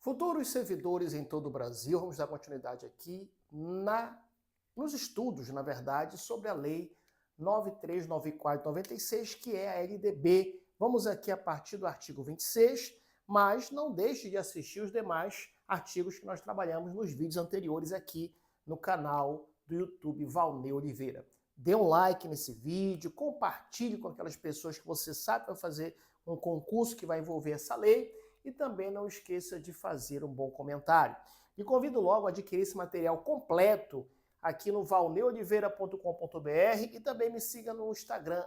Futuros servidores em todo o Brasil, vamos dar continuidade aqui nos estudos, na verdade, sobre a Lei 9394/96, que é a LDB. Vamos aqui a partir do artigo 26, mas não deixe de assistir os demais artigos que nós trabalhamos nos vídeos anteriores aqui no canal do YouTube Valnei Oliveira. Dê um like nesse vídeo, compartilhe com aquelas pessoas que você sabe que vai fazer um concurso que vai envolver essa lei e também não esqueça de fazer um bom comentário. E convido logo a adquirir esse material completo aqui no valneioliveira.com.br e também me siga no Instagram,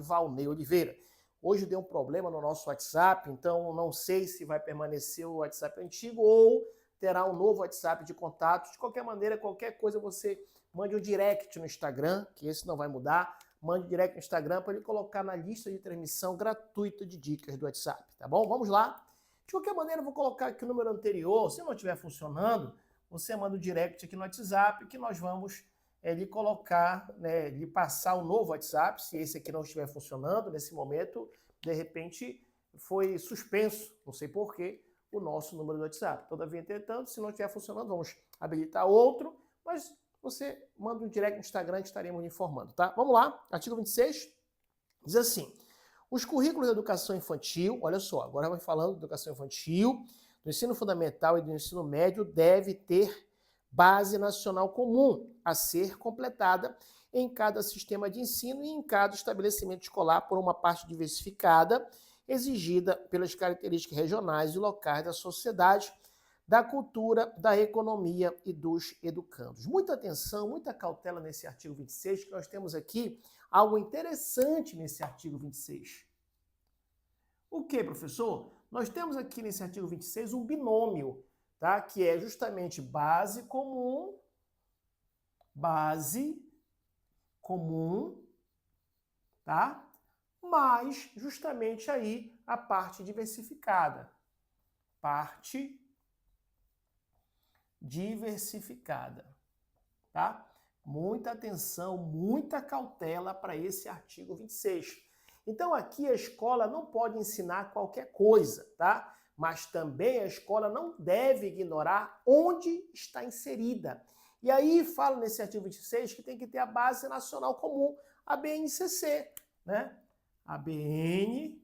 _Valnei Oliveira. Hoje deu um problema no nosso WhatsApp, então não sei se vai permanecer o WhatsApp antigo ou terá um novo WhatsApp de contatos. De qualquer maneira, qualquer coisa você mande um direct no Instagram, que esse não vai mudar. Mande um direct no Instagram para ele colocar na lista de transmissão gratuita de dicas do WhatsApp, tá bom? Vamos lá. De qualquer maneira, eu vou colocar aqui o número anterior. Se não estiver funcionando, você manda um direct aqui no WhatsApp que nós vamos lhe colocar, lhe passar um novo WhatsApp, se esse aqui não estiver funcionando nesse momento, de repente foi suspenso, não sei porquê, o nosso número do WhatsApp. Todavia, entretanto, se não estiver funcionando, vamos habilitar outro, mas você manda um direct no Instagram que estaremos lhe informando, tá? Vamos lá, artigo 26, diz assim: os currículos da educação infantil, olha só, agora vai falando de educação infantil, do ensino fundamental e do ensino médio, deve ter base nacional comum a ser completada em cada sistema de ensino e em cada estabelecimento escolar por uma parte diversificada, exigida pelas características regionais e locais da sociedade, da cultura, da economia e dos educandos. Muita atenção, muita cautela nesse artigo 26, que nós temos aqui algo interessante nesse artigo 26. O que, professor? Nós temos aqui nesse artigo 26 um binômio, tá? Que é justamente base comum, tá? Mas justamente aí a parte diversificada. Parte diversificada, tá? Muita atenção, muita cautela para esse artigo 26. Então aqui a escola não pode ensinar qualquer coisa, tá? Mas também a escola não deve ignorar onde está inserida. E aí fala nesse artigo 26 que tem que ter a base nacional comum, a BNCC, né? A BNCC,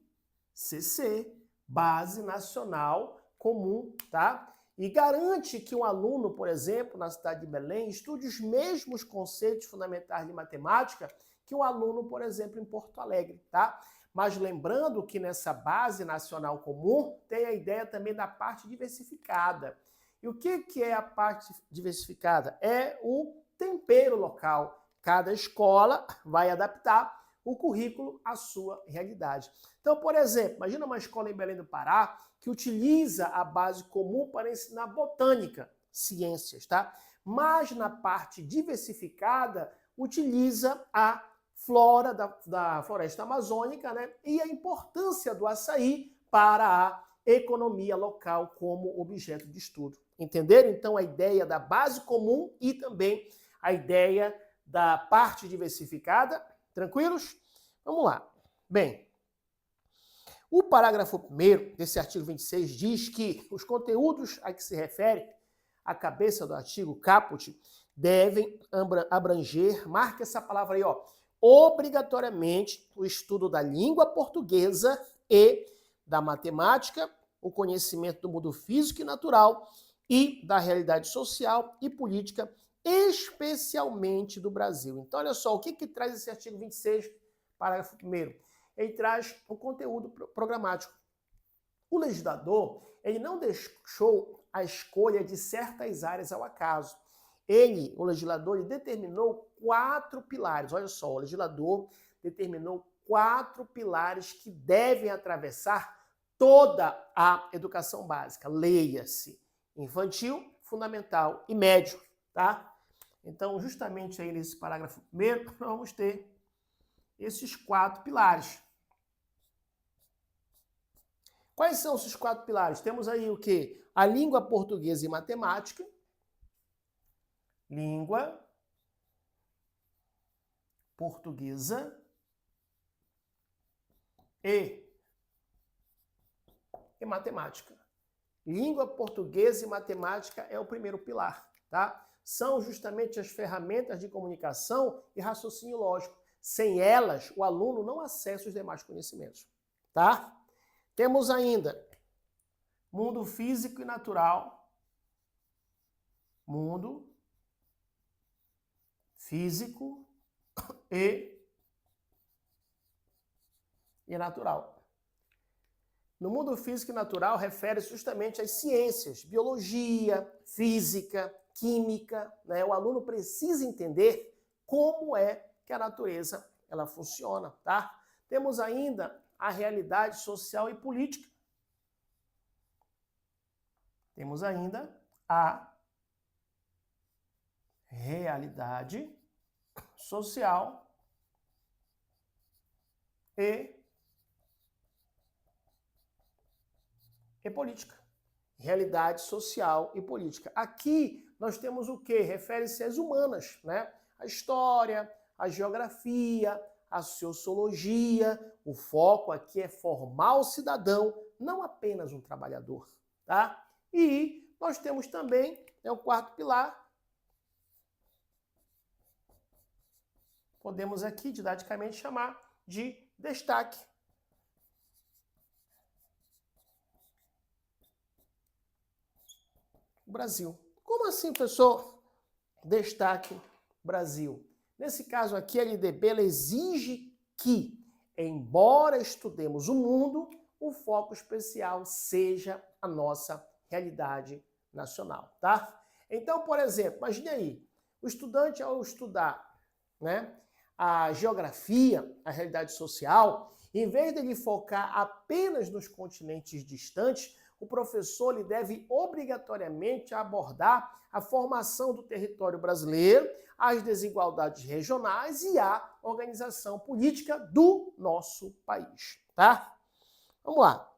Base Nacional Comum, tá? E garante que um aluno, por exemplo, na cidade de Belém, estude os mesmos conceitos fundamentais de matemática que um aluno, por exemplo, em Porto Alegre, tá? Mas lembrando que nessa base nacional comum tem a ideia também da parte diversificada. E o que é a parte diversificada? É o tempero local. Cada escola vai adaptar o currículo à sua realidade. Então, por exemplo, imagina uma escola em Belém do Pará que utiliza a base comum para ensinar botânica, ciências, tá? Mas na parte diversificada utiliza a flora da floresta amazônica, né? E a importância do açaí para a economia local como objeto de estudo. Entenderam? Então, a ideia da base comum e também a ideia da parte diversificada. Tranquilos? Vamos lá. Bem, o parágrafo 1º desse artigo 26 diz que os conteúdos a que se refere a cabeça do artigo caput devem abranger, marque essa palavra aí, ó, obrigatoriamente o estudo da língua portuguesa e da matemática, o conhecimento do mundo físico e natural e da realidade social e política, especialmente do Brasil. Então, olha só, o que traz esse artigo 26, parágrafo 1º? Ele traz o conteúdo programático. O legislador, ele não deixou a escolha de certas áreas ao acaso. O legislador, ele determinou 4 pilares. Olha só, o legislador determinou 4 pilares que devem atravessar toda a educação básica. Leia-se infantil, fundamental e médio, tá? Então, justamente aí nesse parágrafo 1º, nós vamos ter esses 4 pilares. Quais são esses 4 pilares? Temos aí o quê? A língua portuguesa e matemática. Língua portuguesa e matemática. língua portuguesa e matemática é o primeiro pilar, tá? São justamente as ferramentas de comunicação e raciocínio lógico. Sem elas, o aluno não acessa os demais conhecimentos, tá? Temos ainda mundo físico e natural. Mundo físico e natural. No mundo físico e natural, refere-se justamente às ciências, biologia, física, química, né? O aluno precisa entender como é que a natureza ela funciona, tá? Temos ainda a realidade social e política. Temos ainda a realidade social e política. Realidade social e política. Aqui nós temos o quê? Refere-se às humanas, né? A história, a geografia, a sociologia. O foco aqui é formar o cidadão, não apenas um trabalhador, tá? E nós temos também, o quarto pilar. Podemos aqui didaticamente chamar de destaque. Brasil. Como assim, professor? Destaque Brasil. Nesse caso aqui, a LDB ela exige que, embora estudemos o mundo, o foco especial seja a nossa realidade nacional, tá? Então, por exemplo, imagine aí, o estudante ao estudar, né, a geografia, a realidade social, em vez de ele focar apenas nos continentes distantes, o professor ele deve obrigatoriamente abordar a formação do território brasileiro, as desigualdades regionais e a organização política do nosso país, tá? Vamos lá.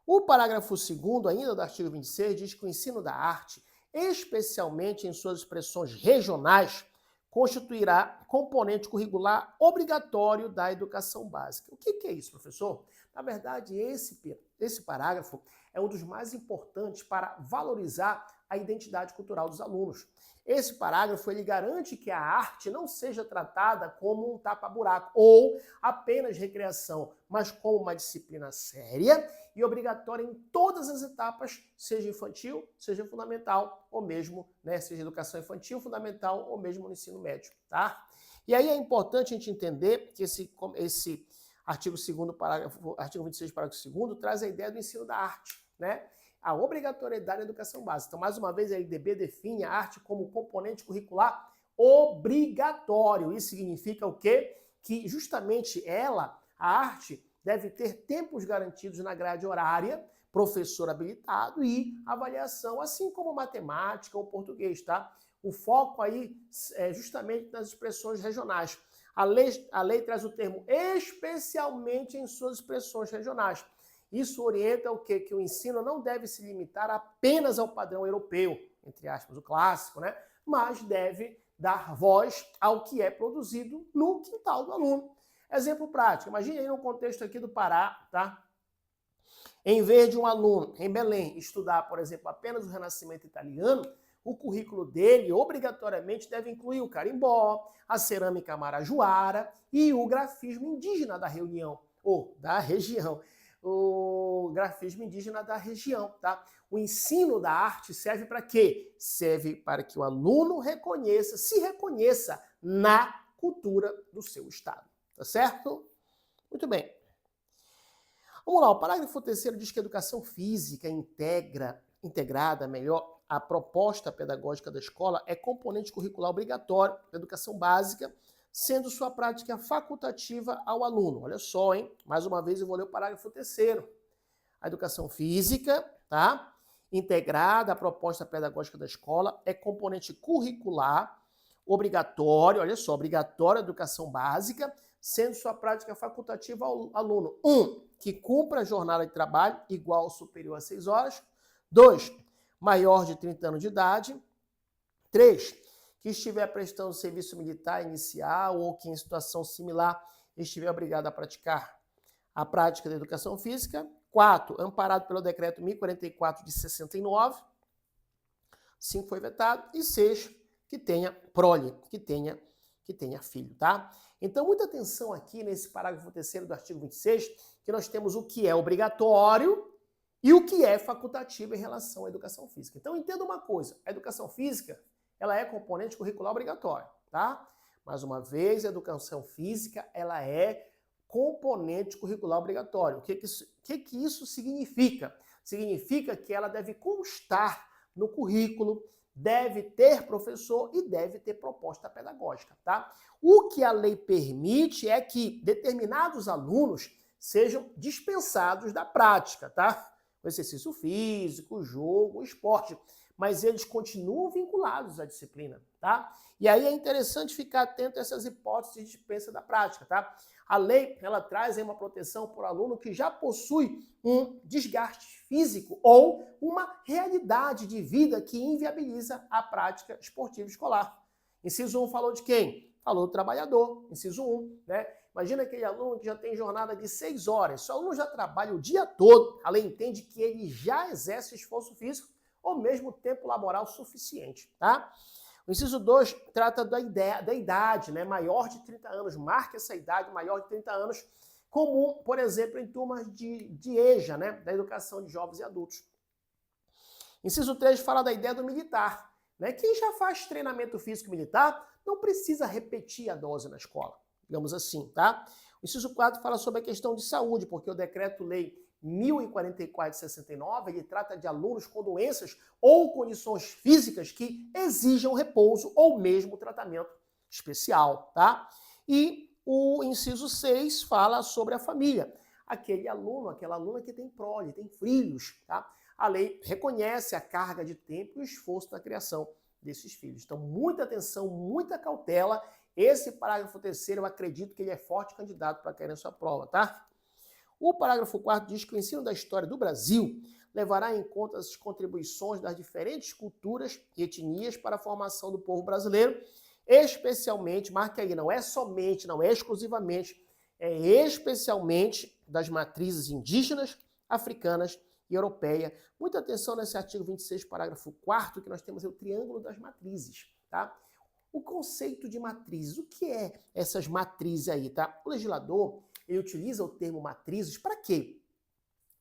O parágrafo 2º ainda do artigo 26 diz que o ensino da arte, especialmente em suas expressões regionais, constituirá componente curricular obrigatório da educação básica. O que é isso, professor? Na verdade, esse parágrafo é um dos mais importantes para valorizar a identidade cultural dos alunos. Esse parágrafo ele garante que a arte não seja tratada como um tapa-buraco ou apenas recreação, mas como uma disciplina séria e obrigatória em todas as etapas, seja infantil, seja fundamental, ou mesmo, né, seja educação infantil, fundamental, ou mesmo no ensino médio, tá? E aí é importante a gente entender que esse artigo 2º, artigo 26, parágrafo 2º, traz a ideia do ensino da arte, né? A obrigatoriedade da educação básica. Então, mais uma vez, a LDB define a arte como componente curricular obrigatório. Isso significa o quê? Que justamente a arte, deve ter tempos garantidos na grade horária, professor habilitado e avaliação, assim como matemática ou português, tá? O foco aí é justamente nas expressões regionais. A lei traz o termo especialmente em suas expressões regionais. Isso orienta o quê? Que o ensino não deve se limitar apenas ao padrão europeu, entre aspas, o clássico, né? Mas deve dar voz ao que é produzido no quintal do aluno. Exemplo prático, imagine aí no contexto aqui do Pará, tá? Em vez de um aluno em Belém estudar, por exemplo, apenas o Renascimento italiano, o currículo dele obrigatoriamente deve incluir o carimbó, a cerâmica marajoara e o grafismo indígena da região, o grafismo indígena da região, tá? O ensino da arte serve para quê? Serve para que o aluno se reconheça na cultura do seu estado, tá certo? Muito bem. Vamos lá, o parágrafo 3º diz que a educação física integrada, a proposta pedagógica da escola é componente curricular obrigatório da educação básica, sendo sua prática facultativa ao aluno. Olha só, hein? Mais uma vez eu vou ler o parágrafo 3º. A educação física, tá? Integrada à proposta pedagógica da escola é componente curricular obrigatório, olha só, obrigatório da educação básica, sendo sua prática facultativa ao aluno. 1. Que cumpra a jornada de trabalho igual ou superior a 6 horas. 2. Maior de 30 anos de idade. 3. Que estiver prestando serviço militar inicial ou que em situação similar estiver obrigado a praticar a prática da educação física. 4, amparado pelo decreto 1044 de 69. 5 foi vetado. E 6, que tenha prole, que tenha filho, tá? Então, muita atenção aqui nesse parágrafo 3º do artigo 26, que nós temos o que é obrigatório e o que é facultativo em relação à educação física. Então, entenda uma coisa, a educação física, ela é componente curricular obrigatório, tá? Mais uma vez, a educação física, ela é componente curricular obrigatório. O que isso significa? Significa que ela deve constar no currículo, deve ter professor e deve ter proposta pedagógica, tá? O que a lei permite é que determinados alunos sejam dispensados da prática, tá? O exercício físico, o jogo, o esporte, mas eles continuam vinculados à disciplina, tá? E aí é interessante ficar atento a essas hipóteses de dispensa da prática, tá? A lei, ela traz aí uma proteção para o aluno que já possui um desgaste físico ou uma realidade de vida que inviabiliza a prática esportiva escolar. Inciso 1 falou de quem? Falou do trabalhador, inciso 1, né? Imagina aquele aluno que já tem jornada de 6 horas, se o aluno já trabalha o dia todo, a lei entende que ele já exerce esforço físico ou mesmo tempo laboral suficiente, tá? O inciso 2 trata da idade, né? Maior de 30 anos, marca essa idade, maior de 30 anos, comum, por exemplo, em turmas de EJA, né? Da educação de jovens e adultos. Inciso 3 fala da ideia do militar, né? Quem já faz treinamento físico militar não precisa repetir a dose na escola, digamos assim, tá? O inciso 4 fala sobre a questão de saúde, porque o decreto-lei 1044 de 69, ele trata de alunos com doenças ou condições físicas que exijam repouso ou mesmo tratamento especial, tá? E o inciso 6 fala sobre a família. Aquele aluno, aquela aluna que tem prole, tem filhos, tá? A lei reconhece a carga de tempo e o esforço na criação desses filhos. Então, muita atenção, muita cautela. Esse parágrafo 3º, eu acredito que ele é forte candidato para cair na sua prova, tá? O parágrafo 4º diz que o ensino da história do Brasil levará em conta as contribuições das diferentes culturas e etnias para a formação do povo brasileiro, especialmente, marque aí, não é somente, não é exclusivamente, é especialmente das matrizes indígenas, africanas e europeia. Muita atenção nesse artigo 26, parágrafo 4º, que nós temos o triângulo das matrizes, tá? O conceito de matrizes, o que é essas matrizes aí, tá? O legislador, ele utiliza o termo matrizes para quê?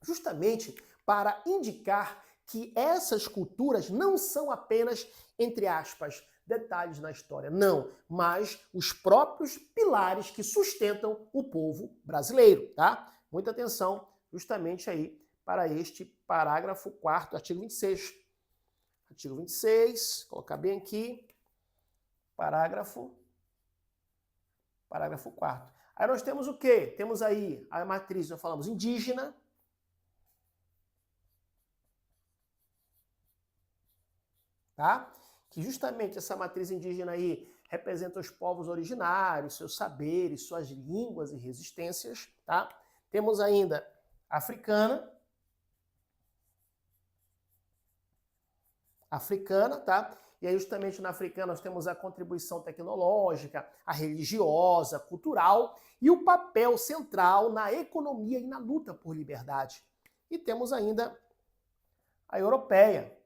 Justamente para indicar que essas culturas não são apenas, entre aspas, detalhes na história, não, mas os próprios pilares que sustentam o povo brasileiro, tá? Muita atenção justamente aí para este parágrafo 4º, artigo 26. Artigo 26, colocar bem aqui, parágrafo 4º. Aí nós temos o quê? Temos aí a matriz, nós falamos indígena, tá? Que justamente essa matriz indígena aí representa os povos originários, seus saberes, suas línguas e resistências, tá? Temos ainda africana, tá? E aí justamente na africana nós temos a contribuição tecnológica, a religiosa, cultural e o papel central na economia e na luta por liberdade. E temos ainda a europeia.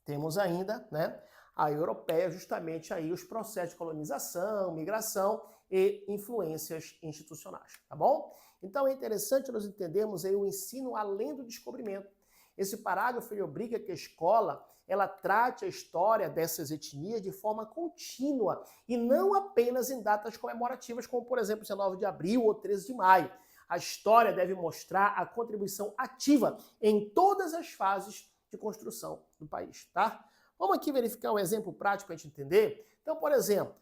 Temos ainda, né, a europeia, justamente aí os processos de colonização, migração e influências institucionais, tá bom? Então é interessante nós entendermos aí o ensino além do descobrimento. Esse parágrafo ele obriga que a escola ela trate a história dessas etnias de forma contínua e não apenas em datas comemorativas, como por exemplo 19 de abril ou 13 de maio. A história deve mostrar a contribuição ativa em todas as fases de construção do país, tá? Vamos aqui verificar um exemplo prático para a gente entender. Então, por exemplo,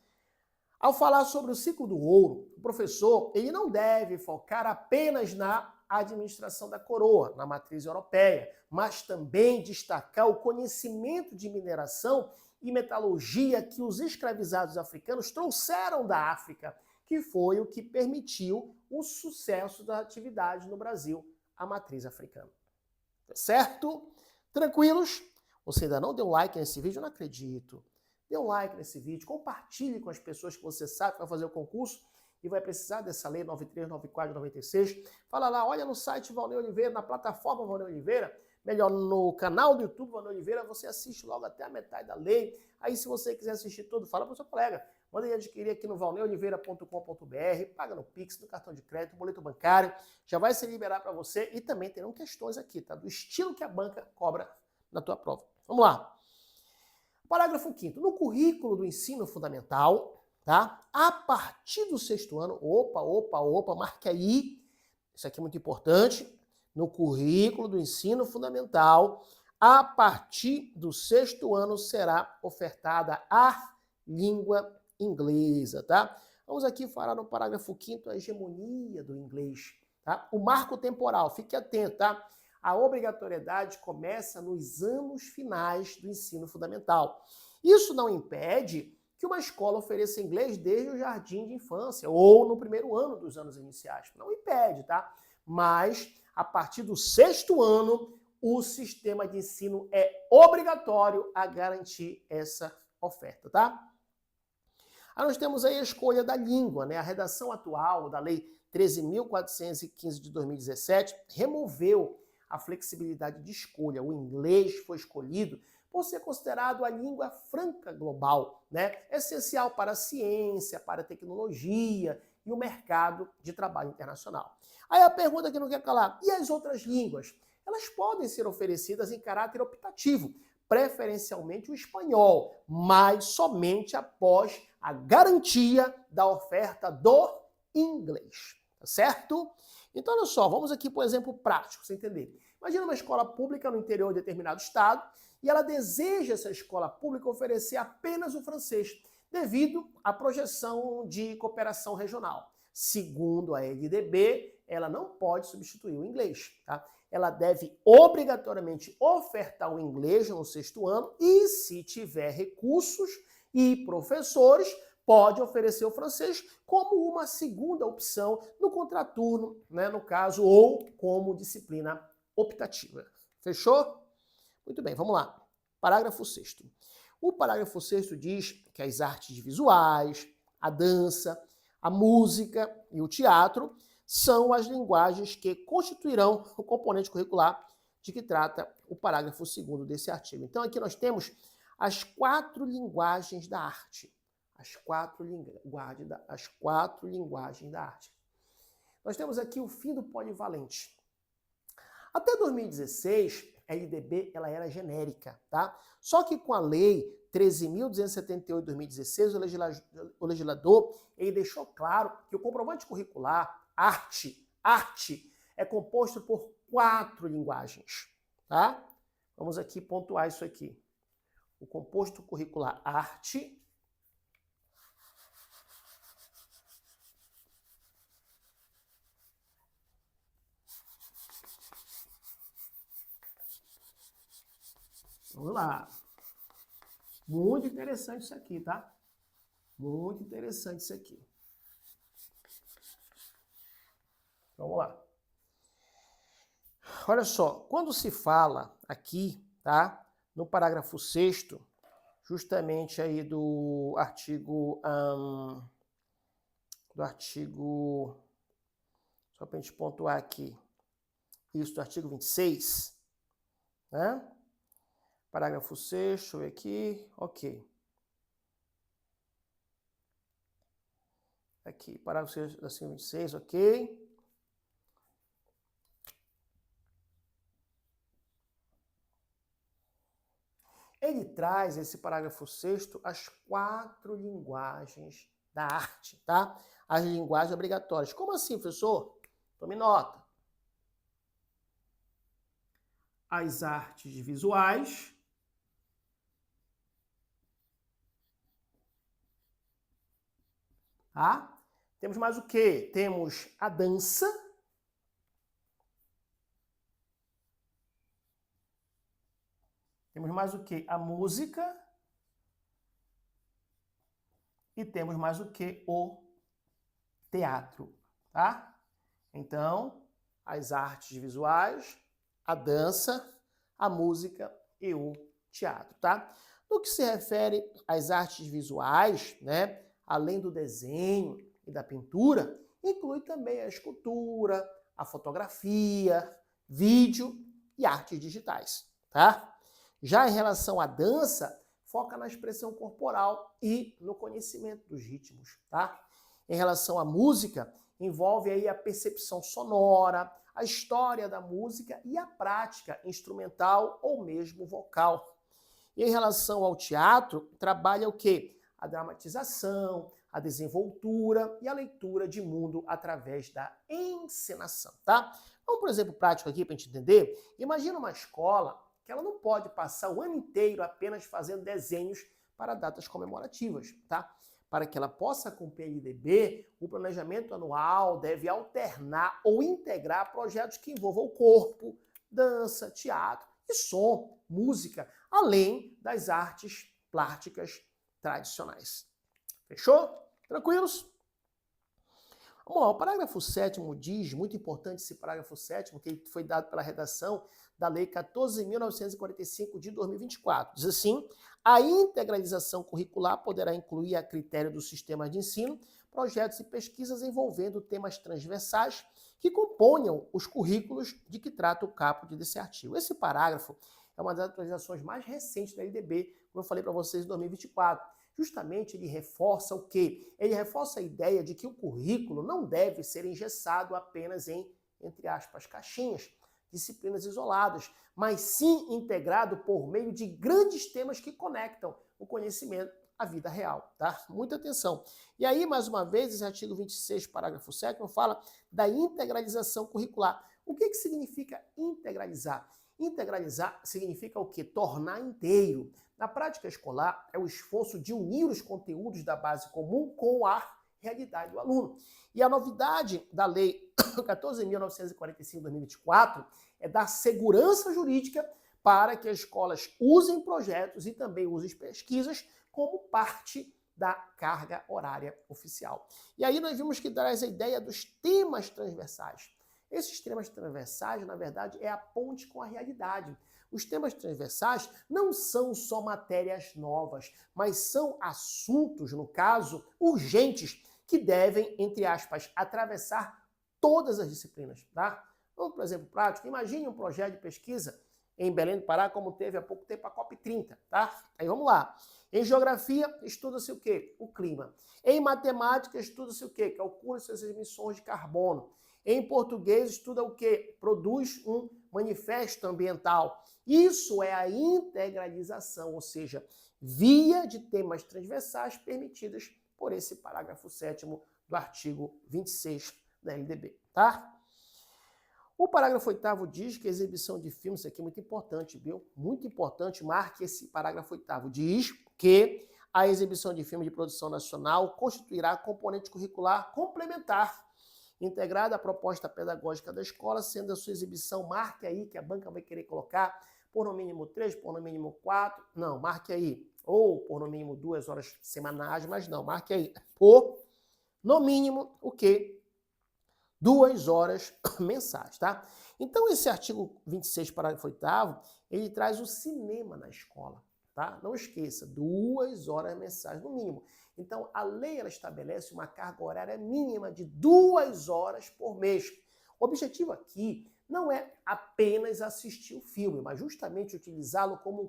ao falar sobre o ciclo do ouro, o professor ele não deve focar apenas na administração da coroa, na matriz europeia, mas também destacar o conhecimento de mineração e metalurgia que os escravizados africanos trouxeram da África, que foi o que permitiu o sucesso da atividade no Brasil, a matriz africana. Certo? Tranquilos? Você ainda não deu like nesse vídeo? Eu não acredito. Dê um like nesse vídeo, compartilhe com as pessoas que você sabe que vai fazer o concurso e vai precisar dessa lei 93, 94, 96, fala lá, olha no site Valnei Oliveira, na plataforma Valnei Oliveira, melhor, no canal do YouTube Valnei Oliveira, você assiste logo até a metade da lei. Aí, se você quiser assistir tudo, fala para o seu colega. Manda ele adquirir aqui no valneioliveira.com.br, paga no Pix, no cartão de crédito, no boleto bancário, já vai se liberar para você e também terão questões aqui, tá? Do estilo que a banca cobra na tua prova. Vamos lá. Parágrafo 5º. No currículo do ensino fundamental, tá? A partir do 6º ano, opa, marque aí, isso aqui é muito importante, no currículo do ensino fundamental, a partir do 6º ano será ofertada a língua inglesa, tá? Vamos aqui falar no parágrafo 5º a hegemonia do inglês, tá? O marco temporal, fique atento, tá? A obrigatoriedade começa nos anos finais do ensino fundamental. Isso não impede que uma escola ofereça inglês desde o jardim de infância ou no primeiro ano dos anos iniciais. Não impede, tá? Mas, a partir do 6º ano, o sistema de ensino é obrigatório a garantir essa oferta, tá? Aí nós temos aí a escolha da língua, né? A redação atual da Lei 13.415 de 2017 removeu a flexibilidade de escolha. O inglês foi escolhido por ser considerado a língua franca global, né? Essencial para a ciência, para a tecnologia e o mercado de trabalho internacional. Aí a pergunta que não quer calar, e as outras línguas? Elas podem ser oferecidas em caráter optativo, preferencialmente o espanhol, mas somente após a garantia da oferta do inglês, tá certo? Então, olha só, vamos aqui por exemplo prático, você entender. Imagina uma escola pública no interior de determinado estado e ela deseja, essa escola pública, oferecer apenas o francês, devido à projeção de cooperação regional. Segundo a LDB, ela não pode substituir o inglês, tá? Ela deve obrigatoriamente ofertar o inglês no 6º ano e, se tiver recursos e professores, pode oferecer o francês como uma segunda opção no contraturno, né, no caso, ou como disciplina optativa. Fechou? Muito bem, vamos lá. Parágrafo 6º. O parágrafo 6º diz que as artes visuais, a dança, a música e o teatro são as linguagens que constituirão o componente curricular de que trata o parágrafo 2º desse artigo. Então, aqui nós temos as 4 linguagens da arte. As quatro linguagens da arte. Nós temos aqui o fim do polivalente. Até 2016, a LDB ela era genérica, tá? Só que com a lei 13.278 de 2016, o legislador ele deixou claro que o comprovante curricular, arte, é composto por 4 linguagens, tá? Vamos aqui pontuar isso aqui. O composto curricular arte vamos lá. Muito interessante isso aqui, tá? Muito interessante isso aqui. Vamos lá. Olha só, quando se fala aqui, tá? No parágrafo 6º, justamente aí do artigo... só para a gente pontuar aqui, isso do artigo 26, né? Parágrafo 6º, deixa eu ver aqui, ok. Aqui, parágrafo 6º do artigo 26, ok. Ele traz, esse parágrafo 6º, as 4 linguagens da arte, tá? As linguagens obrigatórias. Como assim, professor? Tome nota. As artes visuais, tá? Temos mais o quê? Temos a dança. Temos mais o quê? A música. E temos mais o quê? O teatro, tá? Então, as artes visuais, a dança, a música e o teatro, tá? No que se refere às artes visuais, né? Além do desenho, e da pintura, inclui também a escultura, a fotografia, vídeo e artes digitais, tá? Já em relação à dança, foca na expressão corporal e no conhecimento dos ritmos, tá? Em relação à música, envolve aí a percepção sonora, a história da música e a prática instrumental ou mesmo vocal. E em relação ao teatro, trabalha o quê? A dramatização, a desenvoltura e a leitura de mundo através da encenação, tá? Vamos por exemplo prático aqui para a gente entender. Imagina uma escola que ela não pode passar o ano inteiro apenas fazendo desenhos para datas comemorativas, tá? Para que ela possa cumprir a LDB, o planejamento anual deve alternar ou integrar projetos que envolvam o corpo, dança, teatro e som, música, além das artes plásticas tradicionais. Fechou? Tranquilos? Vamos lá, o parágrafo 7º diz, muito importante esse parágrafo 7º, que foi dado pela redação da Lei 14.945 de 2024. Diz assim, a integralização curricular poderá incluir, a critério do sistema de ensino, projetos e pesquisas envolvendo temas transversais que componham os currículos de que trata o caput desse artigo. Esse parágrafo é uma das atualizações mais recentes da LDB, como eu falei para vocês, em 2024. Justamente ele reforça o quê? Ele reforça a ideia de que o currículo não deve ser engessado apenas em, entre aspas, caixinhas, disciplinas isoladas, mas sim integrado por meio de grandes temas que conectam o conhecimento à vida real, tá? Muita atenção. E aí, mais uma vez, esse artigo 26, parágrafo 7º, fala da integralização curricular. O que significa integralizar? Integralizar significa o quê? Tornar inteiro. Na prática escolar, é o esforço de unir os conteúdos da base comum com a realidade do aluno. E a novidade da Lei 14.945 de 2024 é dar segurança jurídica para que as escolas usem projetos e também usem pesquisas como parte da carga horária oficial. E aí nós vimos que traz a ideia dos temas transversais. Esses temas transversais, na verdade, é a ponte com a realidade. Os temas transversais não são só matérias novas, mas são assuntos, no caso, urgentes, que devem, entre aspas, atravessar todas as disciplinas, tá? Vamos, por exemplo, prático. Imagine um projeto de pesquisa em Belém do Pará, como teve há pouco tempo a COP30, tá? Aí vamos lá. Em geografia, estuda-se o quê? O clima. Em matemática, estuda-se o quê? Calcula-se as emissões de carbono. Em português, estuda o quê? Produz um manifesto ambiental. Isso é a integralização, ou seja, via de temas transversais permitidas por esse parágrafo 7º do artigo 26 da LDB, tá? O parágrafo 8º diz que a exibição de filmes, isso aqui é muito importante, viu? Muito importante, marque esse parágrafo 8º, diz que a exibição de filme de produção nacional constituirá componente curricular complementar integrada à proposta pedagógica da escola, sendo a sua exibição, marque aí, que a banca vai querer colocar, por no mínimo 3, por no mínimo 4, não, marque aí, ou por no mínimo 2 horas semanais, mas não, marque aí, por no mínimo o quê? 2 horas mensais, tá? Então, esse artigo 26, parágrafo 8º, ele traz o cinema na escola, tá? Não esqueça, 2 horas mensais no mínimo. Então, a lei ela estabelece uma carga horária mínima de 2 horas por mês. O objetivo aqui não é apenas assistir o filme, mas justamente utilizá-lo como um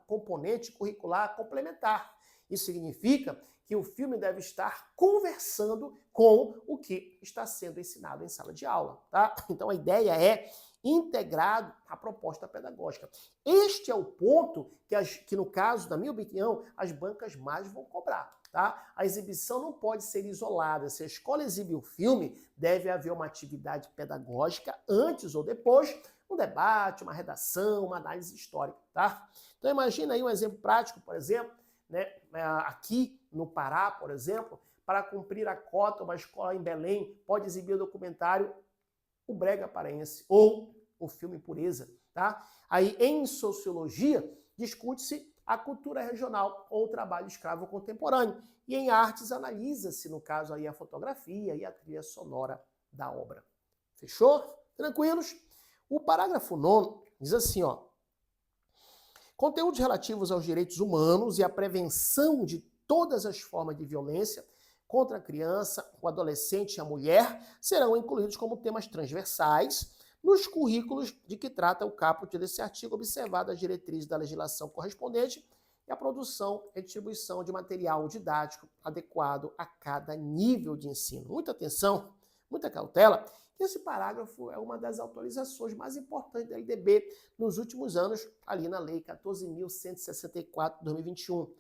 componente curricular complementar. Isso significa que o filme deve estar conversando com o que está sendo ensinado em sala de aula, tá? Então, a ideia é integrado à proposta pedagógica. Este é o ponto que, no caso, na minha opinião, as bancas mais vão cobrar. Tá? A exibição não pode ser isolada. Se a escola exibe o filme, deve haver uma atividade pedagógica antes ou depois, um debate, uma redação, uma análise histórica. Tá? Então imagina aí um exemplo prático, por exemplo, né? Aqui no Pará, por exemplo, para cumprir a cota, uma escola em Belém pode exibir o documentário O Brega Paraense ou o filme Pureza. Tá? Aí em sociologia discute-se a cultura regional ou o trabalho escravo contemporâneo. E em artes analisa-se, no caso, aí a fotografia e a trilha sonora da obra. Fechou? Tranquilos? O parágrafo 9º diz assim, ó. Conteúdos relativos aos direitos humanos e à prevenção de todas as formas de violência contra a criança, o adolescente e a mulher serão incluídos como temas transversais nos currículos de que trata o caput desse artigo, observado as diretrizes da legislação correspondente e a produção e distribuição de material didático adequado a cada nível de ensino. Muita atenção, muita cautela. Esse parágrafo é uma das atualizações mais importantes da LDB nos últimos anos, ali na Lei 14.164 de 2021.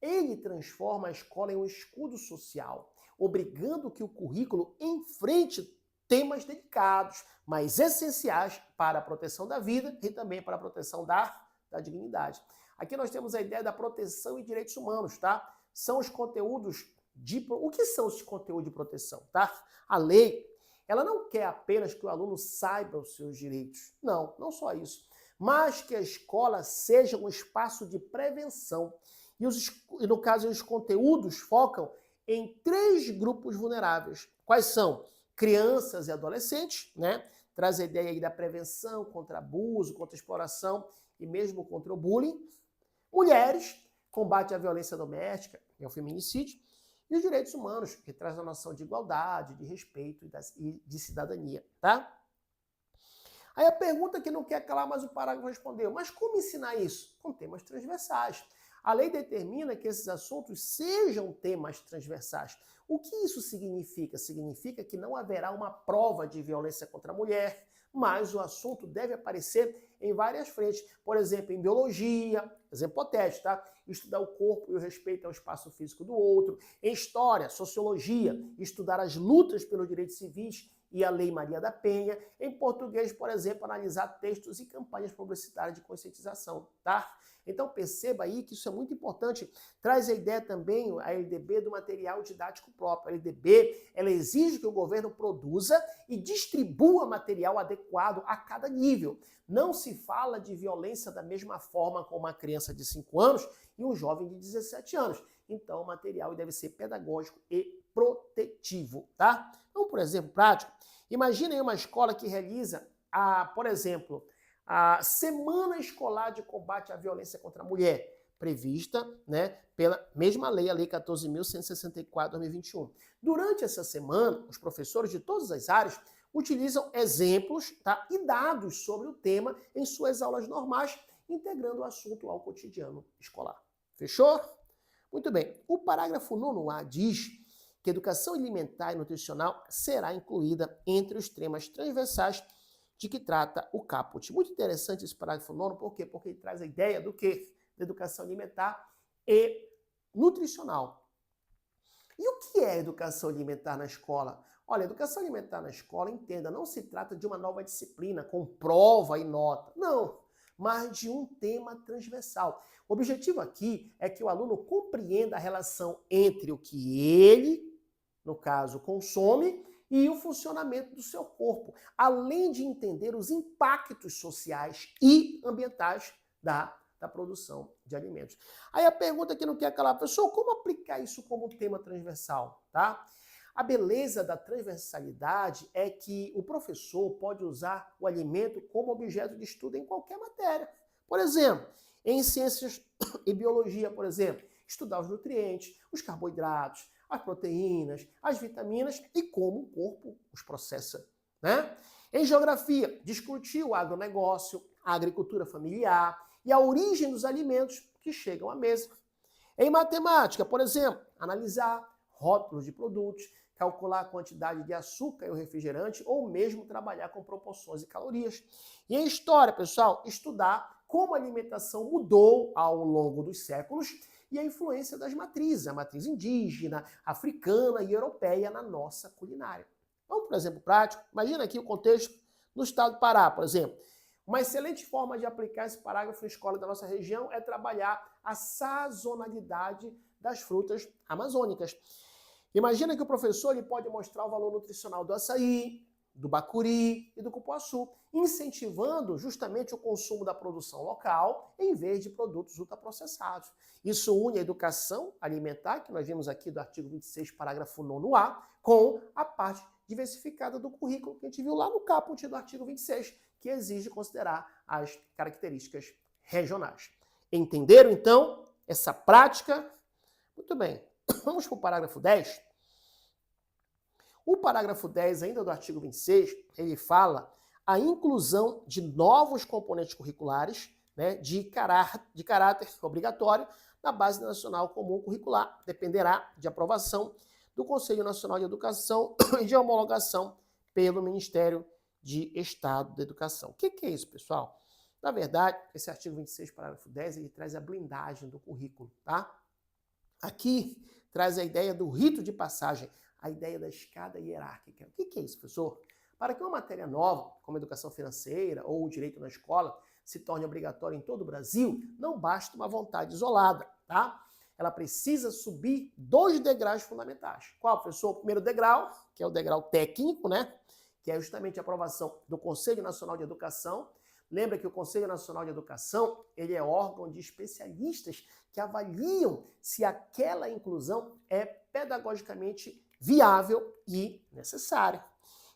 Ele transforma a escola em um escudo social, obrigando que o currículo enfrente temas delicados, mas essenciais para a proteção da vida e também para a proteção da dignidade. Aqui nós temos a ideia da proteção e direitos humanos, tá? São os conteúdos de... O que são os conteúdos de proteção, tá? A lei, ela não quer apenas que o aluno saiba os seus direitos. Não, não só isso. Mas que a escola seja um espaço de prevenção. E no caso, os conteúdos focam em 3 grupos vulneráveis. Quais são? Crianças e adolescentes, né? Traz a ideia aí da prevenção contra abuso, contra exploração e mesmo contra o bullying. Mulheres, combate à violência doméstica e ao feminicídio. E os direitos humanos, que traz a noção de igualdade, de respeito e de cidadania, tá? Aí a pergunta que não quer calar, mas o parágrafo respondeu, mas como ensinar isso? Com temas transversais. A lei determina que esses assuntos sejam temas transversais. O que isso significa? Significa que não haverá uma prova de violência contra a mulher, mas o assunto deve aparecer em várias frentes. Por exemplo, em biologia, exemplo hipotético, tá? Estudar o corpo e o respeito ao espaço físico do outro. Em história, sociologia, estudar as lutas pelos direitos civis e a Lei Maria da Penha. Em português, por exemplo, analisar textos e campanhas publicitárias de conscientização, tá? Então perceba aí que isso é muito importante. Traz a ideia também, a LDB, do material didático próprio. A LDB, ela exige que o governo produza e distribua material adequado a cada nível. Não se fala de violência da mesma forma com uma criança de 5 anos e um jovem de 17 anos. Então o material deve ser pedagógico e protetivo, tá? Então, por exemplo, prático, imagine aí uma escola que realiza, por exemplo, a Semana Escolar de Combate à Violência contra a Mulher, prevista, né, pela mesma lei, a Lei 14.164 de 2021. Durante essa semana, os professores de todas as áreas utilizam exemplos, tá, e dados sobre o tema em suas aulas normais, integrando o assunto ao cotidiano escolar. Fechou? Muito bem. O parágrafo 9A diz que educação alimentar e nutricional será incluída entre os temas transversais de que trata o caput. Muito interessante esse parágrafo 9, por quê? Porque ele traz a ideia do quê? Da educação alimentar e nutricional. E o que é educação alimentar na escola? Olha, educação alimentar na escola, entenda, não se trata de uma nova disciplina com prova e nota. Não, mas de um tema transversal. O objetivo aqui é que o aluno compreenda a relação entre o que ele, no caso, consome e o funcionamento do seu corpo, além de entender os impactos sociais e ambientais da produção de alimentos. Aí a pergunta que não quer calar, professor, como aplicar isso como tema transversal, tá? A beleza da transversalidade é que o professor pode usar o alimento como objeto de estudo em qualquer matéria. Por exemplo, em ciências e biologia, por exemplo, estudar os nutrientes, os carboidratos, as proteínas, as vitaminas e como o corpo os processa, né? Em geografia, discutir o agronegócio, a agricultura familiar e a origem dos alimentos que chegam à mesa. Em matemática, por exemplo, analisar rótulos de produtos, calcular a quantidade de açúcar e o refrigerante ou mesmo trabalhar com proporções e calorias. E em história, pessoal, estudar como a alimentação mudou ao longo dos séculos e a influência das matrizes, a matriz indígena, africana e europeia na nossa culinária. Vamos, por exemplo, prático. Imagina aqui o contexto no estado do Pará, por exemplo. Uma excelente forma de aplicar esse parágrafo em escola da nossa região é trabalhar a sazonalidade das frutas amazônicas. Imagina que o professor ele pode mostrar o valor nutricional do açaí, do bacuri e do cupuaçu, incentivando justamente o consumo da produção local em vez de produtos ultraprocessados. Isso une a educação alimentar, que nós vimos aqui do artigo 26, parágrafo 9A, com a parte diversificada do currículo que a gente viu lá no caput do artigo 26, que exige considerar as características regionais. Entenderam, então, essa prática? Muito bem. Vamos para o parágrafo 10. O parágrafo 10, ainda do artigo 26, ele fala a inclusão de novos componentes curriculares, né, de caráter obrigatório na Base Nacional Comum Curricular. Dependerá de aprovação do Conselho Nacional de Educação e de homologação pelo Ministério de Estado da Educação. O que é isso, pessoal? Na verdade, esse artigo 26, parágrafo 10, ele traz a blindagem do currículo, tá? Aqui traz a ideia do rito de passagem, a ideia da escada hierárquica. O que é isso, professor? Para que uma matéria nova, como educação financeira ou o direito na escola, se torne obrigatória em todo o Brasil, não basta uma vontade isolada, tá? Ela precisa subir 2 degraus fundamentais. Qual, professor? O primeiro degrau, que é o degrau técnico, né? Que é justamente a aprovação do Conselho Nacional de Educação. Lembra que o Conselho Nacional de Educação, ele é órgão de especialistas que avaliam se aquela inclusão é pedagogicamente viável e necessária.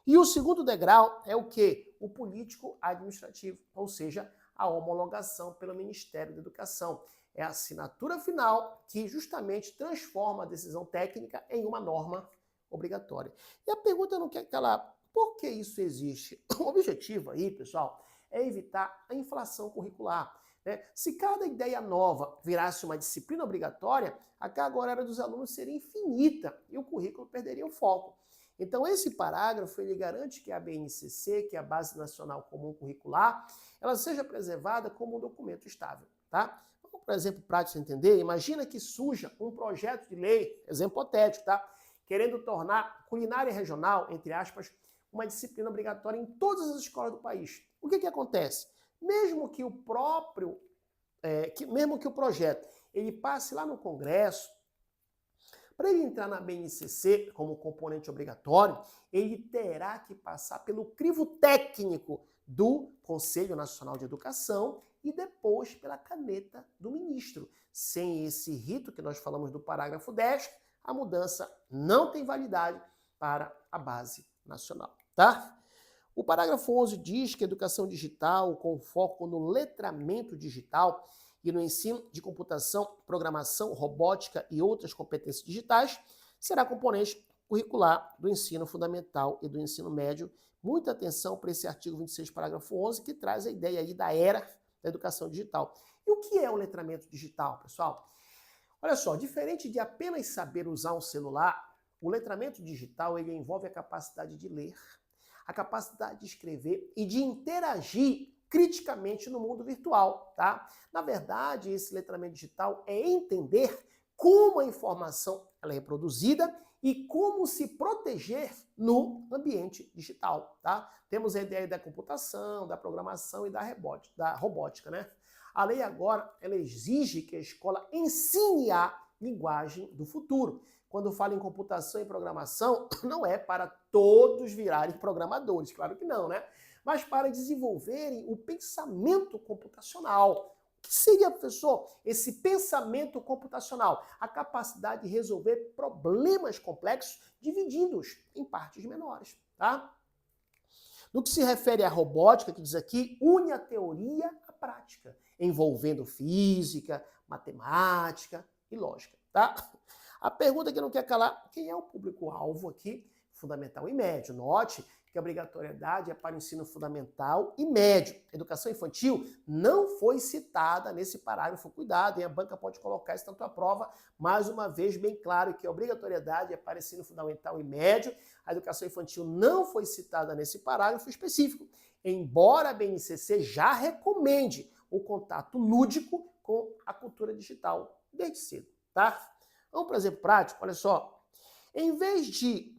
E o segundo degrau é o quê? O político administrativo, ou seja, a homologação pelo Ministério da Educação. É a assinatura final que justamente transforma a decisão técnica em uma norma obrigatória. E a pergunta não quer calar, por que isso existe? O objetivo aí, pessoal, é evitar a inflação curricular, né? Se cada ideia nova virasse uma disciplina obrigatória, a carga horária dos alunos seria infinita e o currículo perderia o foco. Então, esse parágrafo, ele garante que a BNCC, que é a Base Nacional Comum Curricular, ela seja preservada como um documento estável, tá? Vamos, por exemplo, prático entender, imagina que surja um projeto de lei, exemplo hipotético, tá? Querendo tornar culinária regional, entre aspas, uma disciplina obrigatória em todas as escolas do país. O que acontece? Mesmo que o projeto ele passe lá no Congresso, para ele entrar na BNCC como componente obrigatório, ele terá que passar pelo crivo técnico do Conselho Nacional de Educação e depois pela caneta do ministro. Sem esse rito que nós falamos do parágrafo 10, a mudança não tem validade para a base nacional, tá? O parágrafo 11 diz que a educação digital, com foco no letramento digital e no ensino de computação, programação, robótica e outras competências digitais, será componente curricular do ensino fundamental e do ensino médio. Muita atenção para esse artigo 26, parágrafo 11, que traz a ideia aí da era da educação digital. E o que é o letramento digital, pessoal? Olha só, diferente de apenas saber usar um celular, o letramento digital ele envolve a capacidade de ler, a capacidade de escrever e de interagir criticamente no mundo virtual, tá? Na verdade, esse letramento digital é entender como a informação ela é produzida e como se proteger no ambiente digital, tá? Temos a ideia da computação, da programação e da robótica, né? A lei agora, ela exige que a escola ensine a linguagem do futuro. Quando fala em computação e programação, não é para todos virarem programadores, claro que não, né? Mas para desenvolverem o pensamento computacional. O que seria, professor, esse pensamento computacional? A capacidade de resolver problemas complexos, dividindo-os em partes menores, tá? No que se refere à robótica, que diz aqui, une a teoria à prática, envolvendo física, matemática e lógica, tá? A pergunta que não quer calar, quem é o público-alvo aqui? Fundamental e médio. Note que a obrigatoriedade é para o ensino fundamental e médio. Educação infantil não foi citada nesse parágrafo. Cuidado, hein? A banca pode colocar isso na tua prova. Mais uma vez, bem claro que a obrigatoriedade é para o ensino fundamental e médio. A educação infantil não foi citada nesse parágrafo específico. Embora a BNCC já recomende o contato lúdico com a cultura digital desde cedo, tá? Vamos para um exemplo prático, olha só. Em vez de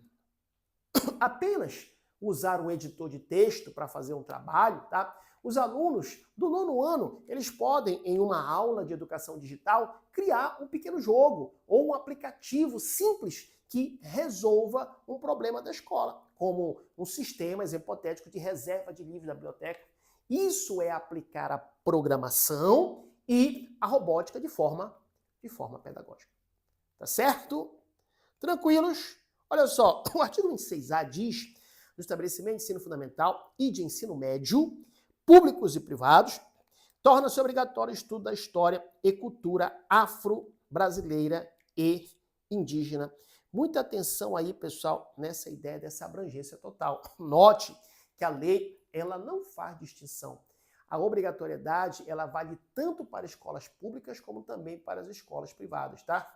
apenas usar um editor de texto para fazer um trabalho, tá? Os alunos do 9º ano, eles podem, em uma aula de educação digital, criar um pequeno jogo ou um aplicativo simples que resolva um problema da escola, como um sistema hipotético de reserva de livros da biblioteca. Isso é aplicar a programação e a robótica de forma pedagógica. Tá certo? Tranquilos? Olha só, o artigo 26A diz, no estabelecimento de ensino fundamental e de ensino médio, públicos e privados, torna-se obrigatório o estudo da história e cultura afro-brasileira e indígena. Muita atenção aí, pessoal, nessa ideia dessa abrangência total. Note que a lei, ela não faz distinção. A obrigatoriedade, ela vale tanto para escolas públicas como também para as escolas privadas, tá?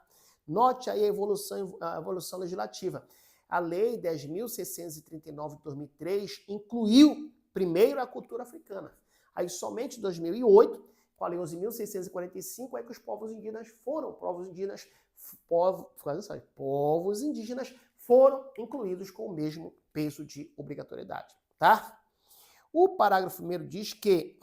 Note aí a evolução legislativa. A Lei 10.639 de 2003 incluiu primeiro a cultura africana. Aí somente em 2008, com a Lei 11.645, é que os povos indígenas foram incluídos com o mesmo peso de obrigatoriedade, tá? O parágrafo 1º diz que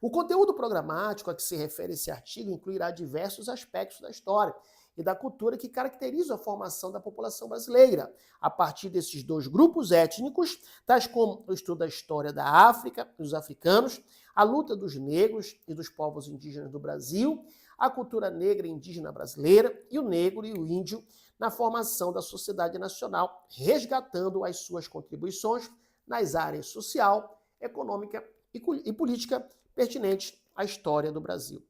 o conteúdo programático a que se refere esse artigo incluirá diversos aspectos da história e da cultura que caracterizam a formação da população brasileira, a partir desses dois grupos étnicos, tais como o estudo da história da África e dos africanos, a luta dos negros e dos povos indígenas do Brasil, a cultura negra e indígena brasileira e o negro e o índio na formação da sociedade nacional, resgatando as suas contribuições nas áreas social, econômica e política pertinentes à história do Brasil.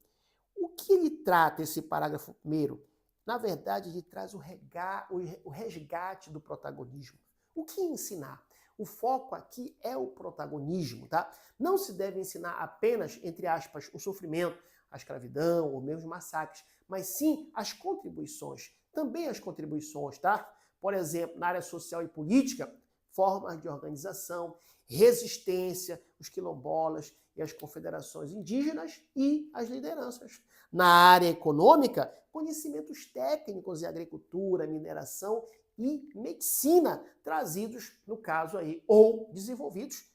O que ele trata, esse parágrafo 1º? Na verdade, ele traz o resgate do protagonismo. O que ensinar? O foco aqui é o protagonismo, tá? Não se deve ensinar apenas, entre aspas, o sofrimento, a escravidão ou mesmo os massacres, mas sim as contribuições. Também as contribuições, tá? Por exemplo, na área social e política, formas de organização, resistência, os quilombolas e as confederações indígenas e as lideranças. Na área econômica, conhecimentos técnicos em agricultura, mineração e medicina, trazidos, no caso aí, ou desenvolvidos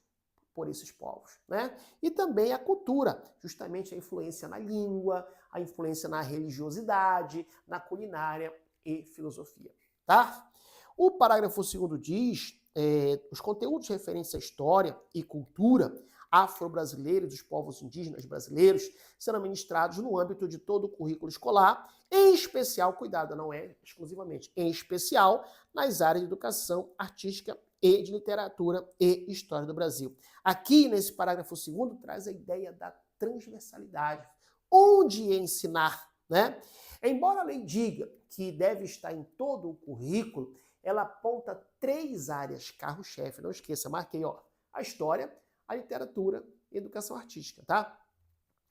por esses povos, né? E também a cultura, justamente a influência na língua, a influência na religiosidade, na culinária e filosofia, tá? O parágrafo 2º diz os conteúdos referentes à história e cultura afro-brasileira e dos povos indígenas brasileiros serão ministrados no âmbito de todo o currículo escolar, em especial, cuidado, não é exclusivamente, em especial nas áreas de educação artística e de literatura e história do Brasil. Aqui, nesse parágrafo 2º, traz a ideia da transversalidade. Onde ensinar, né? Embora a lei diga que deve estar em todo o currículo, ela aponta 3 áreas carro-chefe. Não esqueça, marquei, ó, a história, a literatura e a educação artística, tá?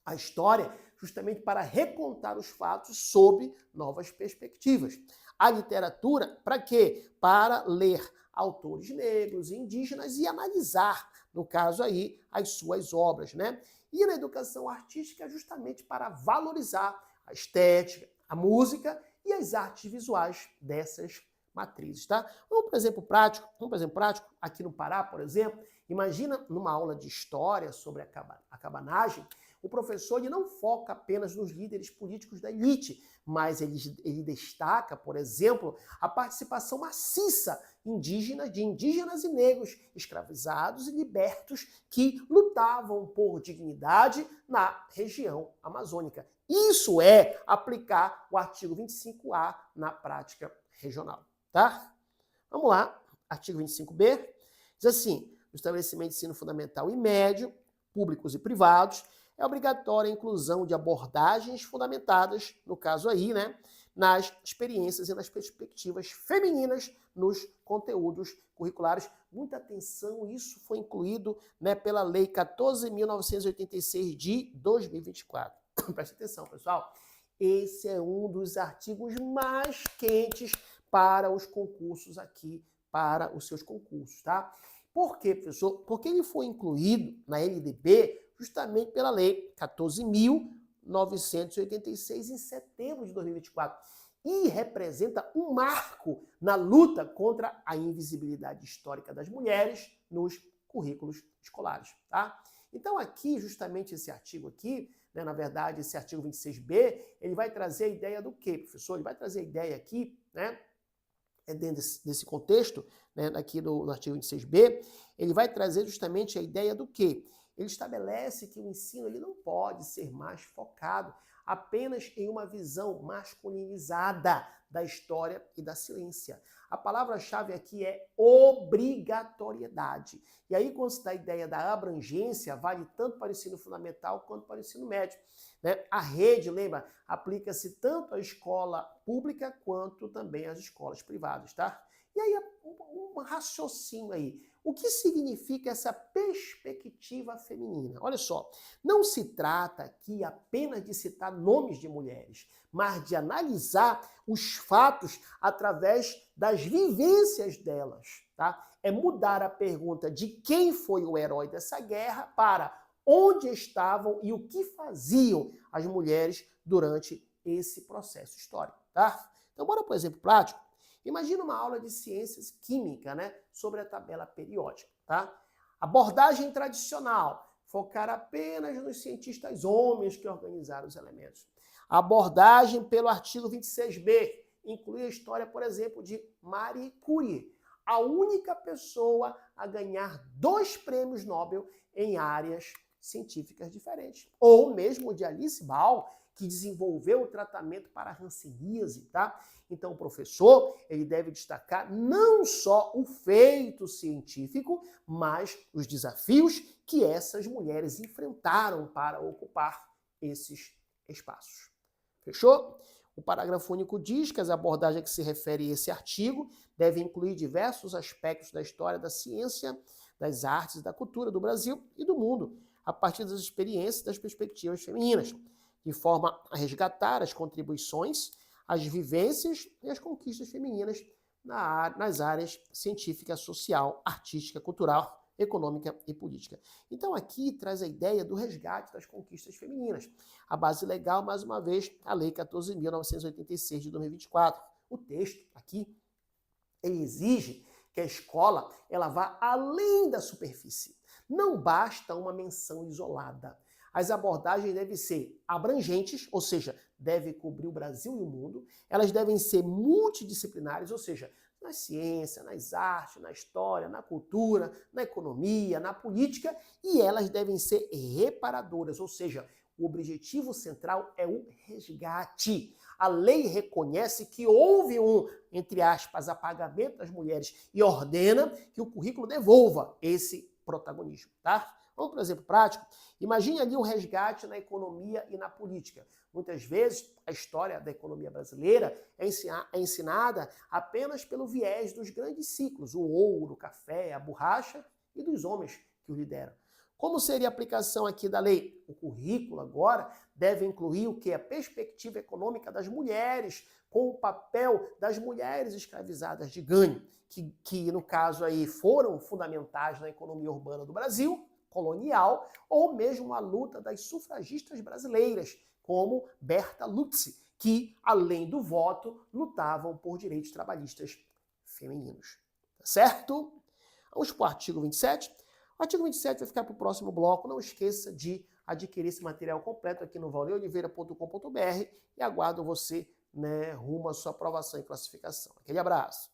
A história, justamente para recontar os fatos sob novas perspectivas. A literatura, para quê? Para ler autores negros e indígenas e analisar, no caso aí, as suas obras, né? E na educação artística, justamente para valorizar a estética, a música e as artes visuais dessas matrizes, tá? Vamos para exemplo prático, aqui no Pará, por exemplo, imagina numa aula de história sobre a cabanagem, o professor ele não foca apenas nos líderes políticos da elite, mas ele destaca, por exemplo, a participação maciça de indígenas e negros escravizados e libertos que lutavam por dignidade na região amazônica. Isso é aplicar o artigo 25A na prática regional. Tá? Vamos lá, artigo 25B, diz assim, no estabelecimento de ensino fundamental e médio, públicos e privados, é obrigatória a inclusão de abordagens fundamentadas, no caso aí, né, nas experiências e nas perspectivas femininas nos conteúdos curriculares. Muita atenção, isso foi incluído, né, pela Lei 14.986 de 2024. Preste atenção, pessoal. Esse é um dos artigos mais quentes para os concursos aqui, para os seus concursos, tá? Por quê, professor? Porque ele foi incluído na LDB justamente pela Lei 14.986 em setembro de 2024 e representa um marco na luta contra a invisibilidade histórica das mulheres nos currículos escolares, tá? Então aqui, justamente esse artigo aqui, né, na verdade, esse artigo 26B, ele vai trazer a ideia do quê, professor? Ele vai trazer a ideia aqui, né, dentro desse contexto, né, aqui no artigo 26B, ele vai trazer justamente a ideia do quê? Ele estabelece que o ensino ele não pode ser mais focado apenas em uma visão masculinizada da história e da ciência. A palavra-chave aqui é obrigatoriedade. E aí, quando se dá a ideia da abrangência, vale tanto para o ensino fundamental quanto para o ensino médio, né? A rede, lembra, aplica-se tanto à escola pública quanto também às escolas privadas, tá? E aí, um raciocínio aí. O que significa essa perspectiva feminina? Olha só, não se trata aqui apenas de citar nomes de mulheres, mas de analisar os fatos através das vivências delas, tá? É mudar a pergunta de quem foi o herói dessa guerra para onde estavam e o que faziam as mulheres durante esse processo histórico, tá? Então, bora para um exemplo prático. Imagina uma aula de ciências química, né, sobre a tabela periódica, tá? Abordagem tradicional, focar apenas nos cientistas homens que organizaram os elementos. Abordagem pelo artigo 26b, inclui a história, por exemplo, de Marie Curie, a única pessoa a ganhar 2 prêmios Nobel em áreas científicas diferentes. Ou mesmo o de Alice Ball, que desenvolveu o tratamento para a hanseníase, tá? Então, o professor, ele deve destacar não só o feito científico, mas os desafios que essas mulheres enfrentaram para ocupar esses espaços. Fechou? O parágrafo único diz que as abordagens que se referem a esse artigo devem incluir diversos aspectos da história da ciência, das artes e da cultura do Brasil e do mundo, a partir das experiências e das perspectivas femininas, de forma a resgatar as contribuições, as vivências e as conquistas femininas nas áreas científica, social, artística, cultural, econômica e política. Então aqui traz a ideia do resgate das conquistas femininas. A base legal, mais uma vez, a Lei 14.986 de 2024. O texto aqui, ele exige que a escola ela vá além da superfície. Não basta uma menção isolada. As abordagens devem ser abrangentes, ou seja, devem cobrir o Brasil e o mundo. Elas devem ser multidisciplinares, ou seja, na ciência, nas artes, na história, na cultura, na economia, na política, e elas devem ser reparadoras, ou seja, o objetivo central é o resgate. A lei reconhece que houve um, entre aspas, apagamento das mulheres e ordena que o currículo devolva esse protagonismo, tá? Vamos para um exemplo prático? Imagine ali o resgate na economia e na política. Muitas vezes, a história da economia brasileira é ensinada apenas pelo viés dos grandes ciclos, o ouro, o café, a borracha e dos homens que o lideram. Como seria a aplicação aqui da lei? O currículo agora deve incluir o que? A perspectiva econômica das mulheres, com o papel das mulheres escravizadas de ganho, que no caso aí foram fundamentais na economia urbana do Brasil, colonial, ou mesmo a luta das sufragistas brasileiras, como Berta Lutzy, que, além do voto, lutavam por direitos trabalhistas femininos. Tá certo? Vamos para o artigo 27. O artigo 27 vai ficar para o próximo bloco. Não esqueça de adquirir esse material completo aqui no valdeoliveira.com.br e aguardo você, né, rumo à sua aprovação e classificação. Aquele abraço.